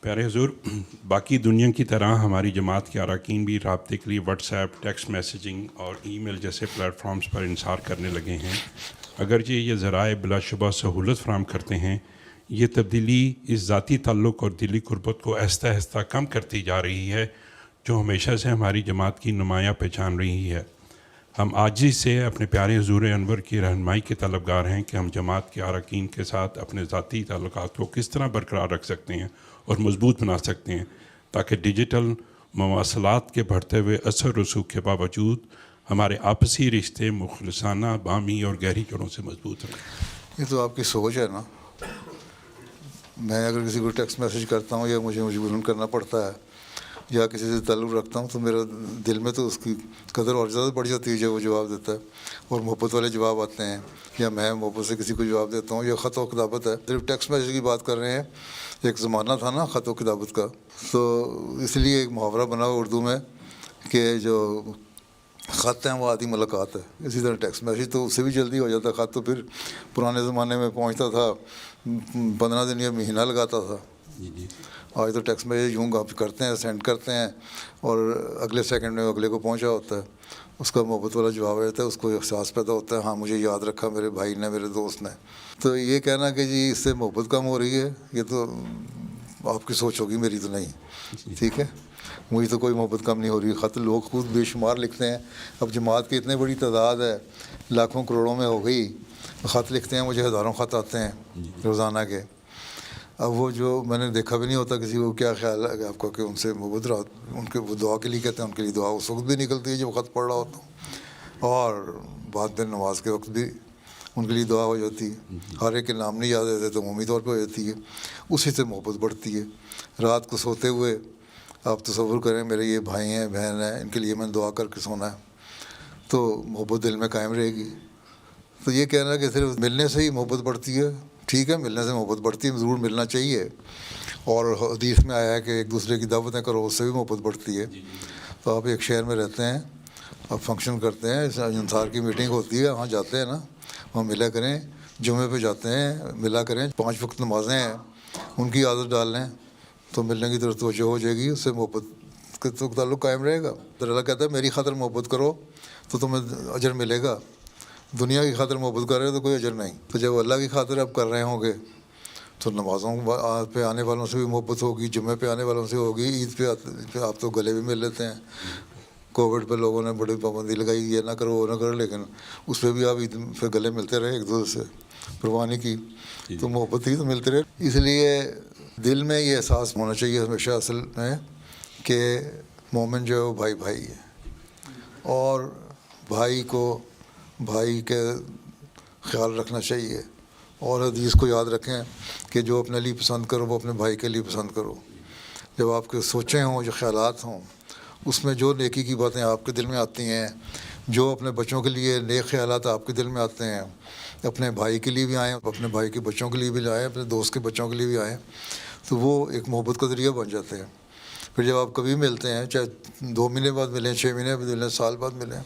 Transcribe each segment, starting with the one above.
پیارے حضور، باقی دنیا کی طرح ہماری جماعت کے اراکین بھی رابطے کے لیے واٹس ایپ، ٹیکسٹ میسیجنگ اور ای میل جیسے پلیٹ فارمز پر انحصار کرنے لگے ہیں۔ اگرچہ یہ ذرائع بلا شبہ سہولت فراہم کرتے ہیں، یہ تبدیلی اس ذاتی تعلق اور دلی قربت کو آہستہ آہستہ کم کرتی جا رہی ہے جو ہمیشہ سے ہماری جماعت کی نمایاں پہچان رہی ہے۔ ہم عاجزی سے اپنے پیارے حضور انور کی رہنمائی کے طلبگار ہیں کہ ہم جماعت کے اراکین کے ساتھ اپنے ذاتی تعلقات کو کس طرح برقرار رکھ سکتے ہیں اور مضبوط بنا سکتے ہیں تاکہ ڈیجیٹل مواصلات کے بڑھتے ہوئے اثر رسوخ کے باوجود ہمارے آپسی رشتے مخلصانہ، بامی اور گہری جڑوں سے مضبوط رہیں۔ یہ تو آپ کی سوچ ہے نا۔ میں اگر کسی کو ٹیکسٹ میسیج کرتا ہوں یا مجھے مجبوراً کرنا پڑتا ہے یا کسی سے تعلق رکھتا ہوں تو میرا دل میں تو اس کی قدر اور زیادہ بڑھ جاتی ہے جب وہ جواب دیتا ہے اور محبت والے جواب آتے ہیں، یا میں محبت سے کسی کو جواب دیتا ہوں۔ یہ خط و کتابت ہے، صرف ٹیکسٹ میسیج کی بات کر رہے ہیں۔ ایک زمانہ تھا نا خط و کتابت کا، تو اس لیے ایک محاورہ بنا ہوا اردو میں کہ جو خط ہیں وہ آدھی ملاقات ہے، اسی طرح ٹیکسٹ میسیج تو اس سے بھی جلدی ہو جاتا ہے۔ خط تو پھر پرانے زمانے میں پہنچتا تھا 15 دن یا مہینہ لگاتا تھا۔ آج تو ٹیکسٹ میسیج یوں کرتے ہیں، سینڈ کرتے ہیں اور اگلے سیکنڈ میں اگلے کو پہنچا ہوتا ہے، اس کا محبت والا جواب رہتا ہے، اس کو احساس پیدا ہوتا ہے ہاں مجھے یاد رکھا میرے بھائی نے، میرے دوست نے۔ تو یہ کہنا کہ جی اس سے محبت کم ہو رہی ہے، یہ تو آپ کی سوچ ہوگی، میری تو نہیں۔ ٹھیک ہے، مجھے تو کوئی محبت کم نہیں ہو رہی۔ خط لوگ خود بے شمار لکھتے ہیں، اب جماعت کی اتنی بڑی تعداد ہے، لاکھوں کروڑوں میں ہو گئی، خط لکھتے ہیں، مجھے ہزاروں خط آتے ہیں روزانہ کے۔ اب وہ جو میں نے دیکھا بھی نہیں ہوتا کسی کو کیا خیال ہے آپ کا کہ ان سے محبت رہا، ان کے وہ دعا کے لیے کہتے ہیں، ان کے لیے دعا اس وقت بھی نکلتی ہے جب خط پڑھ رہا ہوتا ہوں، اور بعد میں نماز کے وقت بھی ان کے لیے دعا ہو جاتی ہے۔ ہر ایک کے نام نہیں یاد رہتے تو عمومی طور پہ ہو جاتی ہے، اسی سے محبت بڑھتی ہے۔ رات کو سوتے ہوئے آپ تصور کریں میرے یہ بھائی ہیں، بہن ہیں، ان کے لیے میں نے دعا کر کے سونا ہے، تو محبت دل میں قائم رہے گی۔ تو یہ کہنا کہ صرف ملنے سے ہی محبت بڑھتی ہے، ٹھیک ہے ملنے سے محبت بڑھتی ہے، ضرور ملنا چاہیے، اور حدیث میں آیا ہے کہ ایک دوسرے کی دعوتیں کرو، اس سے بھی محبت بڑھتی ہے۔ تو آپ ایک شہر میں رہتے ہیں، آپ فنکشن کرتے ہیں، انصار کی میٹنگ ہوتی ہے، وہاں جاتے ہیں نا، وہاں ملا کریں، جمعے پہ جاتے ہیں ملا کریں، 5 وقت نمازیں ہیں ان کی عادت ڈال لیں تو ملنے کی طرف توجہ ہو جائے گی، اس سے محبت کا تعلق قائم رہے گا۔ تو اللہ کہتا ہے میری خاطر محبت کرو تو تمہیں اجر ملے گا، دنیا کی خاطر محبت کر رہے ہو تو کوئی اجر نہیں۔ تو جب اللہ کی خاطر آپ کر رہے ہوں گے تو نمازوں پہ آنے والوں سے بھی محبت ہوگی، جمعے پہ آنے والوں سے ہوگی، عید پہ آپ تو گلے بھی مل لیتے ہیں۔ کووڈ پہ لوگوں نے بڑی پابندی لگائی، یہ نہ کرو وہ نہ کرو، لیکن اس پہ بھی آپ عید پہ گلے ملتے رہے ایک دوسرے سے، پرواہ نہیں کی، تو محبت ہی تو ملتے رہے۔ اس لیے دل میں یہ احساس ہونا چاہیے ہمیشہ اصل میں کہ مومن جو ہے وہ بھائی بھائی ہے، اور بھائی کو بھائی کے خیال رکھنا چاہیے، اور حدیث کو یاد رکھیں کہ جو اپنے لیے پسند کرو وہ اپنے بھائی کے لیے پسند کرو۔ جب آپ کے سوچیں ہوں، جو خیالات ہوں، اس میں جو نیکی کی باتیں آپ کے دل میں آتی ہیں، جو اپنے بچوں کے لیے نیک خیالات آپ کے دل میں آتے ہیں، اپنے بھائی کے لیے بھی آئیں، اپنے بھائی کے بچوں کے لیے بھی آئیں، اپنے دوست کے بچوں کے لیے بھی آئیں، تو وہ ایک محبت کا ذریعہ بن جاتے ہیں۔ پھر جب آپ کبھی ملتے ہیں، چاہے 2 مہینے بعد ملیں، 6 مہینے بعد ملیں، سال بعد ملیں،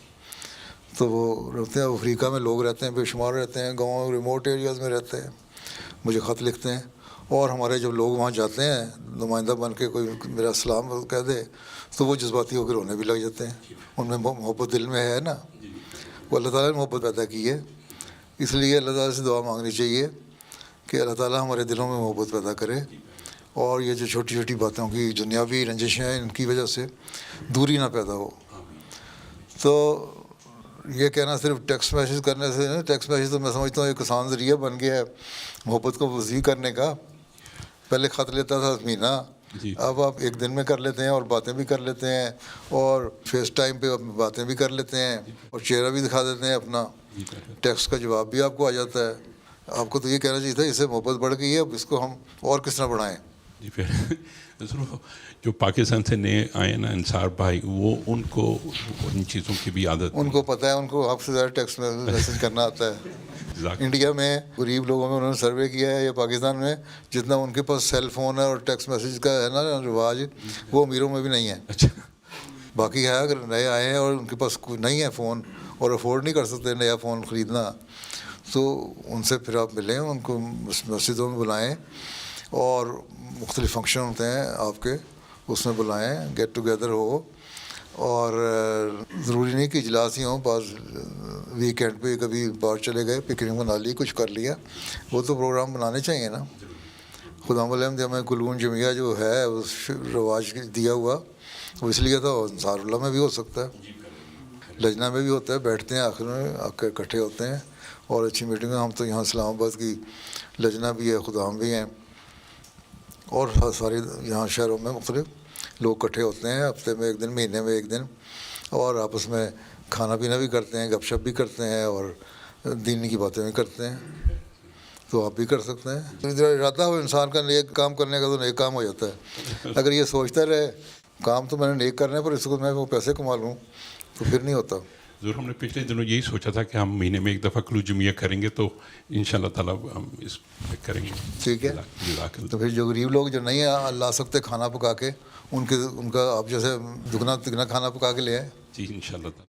تو وہ رہتے ہیں افریقہ میں لوگ رہتے ہیں، بے شمار رہتے ہیں، گاؤں ریموٹ ایریاز میں رہتے ہیں، مجھے خط لکھتے ہیں، اور ہمارے جب لوگ وہاں جاتے ہیں نمائندہ بن کے، کوئی میرا سلام کہہ دے تو وہ جذباتی ہو کے رونے بھی لگ جاتے ہیں، ان میں محبت دل میں ہے نا، وہ اللہ تعالیٰ نے محبت پیدا کی ہے۔ اس لیے اللہ تعالیٰ سے دعا مانگنی چاہیے کہ اللہ تعالیٰ ہمارے دلوں میں محبت پیدا کرے، اور یہ جو چھوٹی چھوٹی باتوں کی دنیاوی رنجشیں ہیں ان کی وجہ سے دوری نہ پیدا ہو۔ تو یہ کہنا صرف ٹیکسٹ میسیج کرنے سے، ٹیکسٹ میسیج تو میں سمجھتا ہوں ایک آسان ذریعہ بن گیا ہے محبت کو وسیع کرنے کا۔ پہلے خط لیتا تھا مہینہ، اب آپ ایک دن میں کر لیتے ہیں، اور باتیں بھی کر لیتے ہیں، اور فیس ٹائم پہ باتیں بھی کر لیتے ہیں، اور چہرہ بھی دکھا دیتے ہیں اپنا، ٹیکسٹ کا جواب بھی آپ کو آ جاتا ہے۔ آپ کو تو یہ کہنا چاہیے تھا اس سے محبت بڑھ گئی ہے، اب اس کو ہم اور کس طرح بڑھائیں۔ جی پھر جو پاکستان سے نئے آئے نا انصار بھائی، وہ ان کو ان چیزوں کی بھی عادت، ان کو پتہ ہے، ان کو آپ سے زیادہ ٹیکسٹ میسیج کرنا آتا ہے۔ انڈیا میں غریب لوگوں میں انہوں نے سروے کیا ہے، یا پاکستان میں، جتنا ان کے پاس سیل فون ہے اور ٹیکسٹ میسیج کا ہے نا رواج، وہ امیروں میں بھی نہیں ہے۔ اچھا، باقی ہے اگر نئے آئے ہیں اور ان کے پاس کوئی نہیں ہے فون، اور افورڈ نہیں کر سکتے نیا فون خریدنا، تو ان سے پھر آپ ملیں، ان کو مسجدوں میں بلائیں، اور مختلف فنکشن ہوتے ہیں آپ کے، اس میں بلائیں، گیٹ ٹوگیدر ہو. اور ضروری نہیں کہ اجلاس ہی ہوں، بعض ویکینڈ پہ کبھی باہر چلے گئے، پکنک بنا لی، کچھ کر لیا، وہ تو پروگرام بنانے چاہیے نا. خدا الحمد ہمیں کلون جمعیہ جو ہے اس رواج دیا ہوا، وہ اس لیے تھا. انصار اللہ میں بھی ہو سکتا ہے، لجنہ میں بھی ہوتا ہے، بیٹھتے ہیں آخر میں آ کے اکٹھے ہوتے ہیں اور اچھی میٹنگ ہے. ہم تو یہاں اسلام آباد کی لجنہ بھی ہے، خدام بھی ہیں، اور سارے یہاں شہروں میں مختلف لوگ اکٹھے ہوتے ہیں، ہفتے میں ایک دن، مہینے میں ایک دن، اور آپس میں کھانا پینا بھی کرتے ہیں، گپ شپ بھی کرتے ہیں، اور دین کی باتیں بھی کرتے ہیں. تو آپ بھی کر سکتے ہیں. ارادہ ہو انسان کا نیک کام کرنے کا تو نیک کام ہو جاتا ہے. اگر یہ سوچتا رہے کام تو میں نے نیک کرنے پر اس کو میں وہ پیسے کما لوں تو پھر نہیں ہوتا. ضرور ہم نے پچھلے دنوں یہی سوچا تھا کہ ہم مہینے میں ایک دفعہ کلو جمعیہ کریں گے، تو ان شاء اللہ تعالیٰ ہم اس پہ کریں گے. ٹھیک ہے. جزاک اللہ. تو پھر جو غریب لوگ جو نہیں لا سکتے کھانا پکا کے، ان کا آپ جیسے دگنا تگنا کھانا پکا کے لے آئیں. جی ان شاء اللہ تعالیٰ.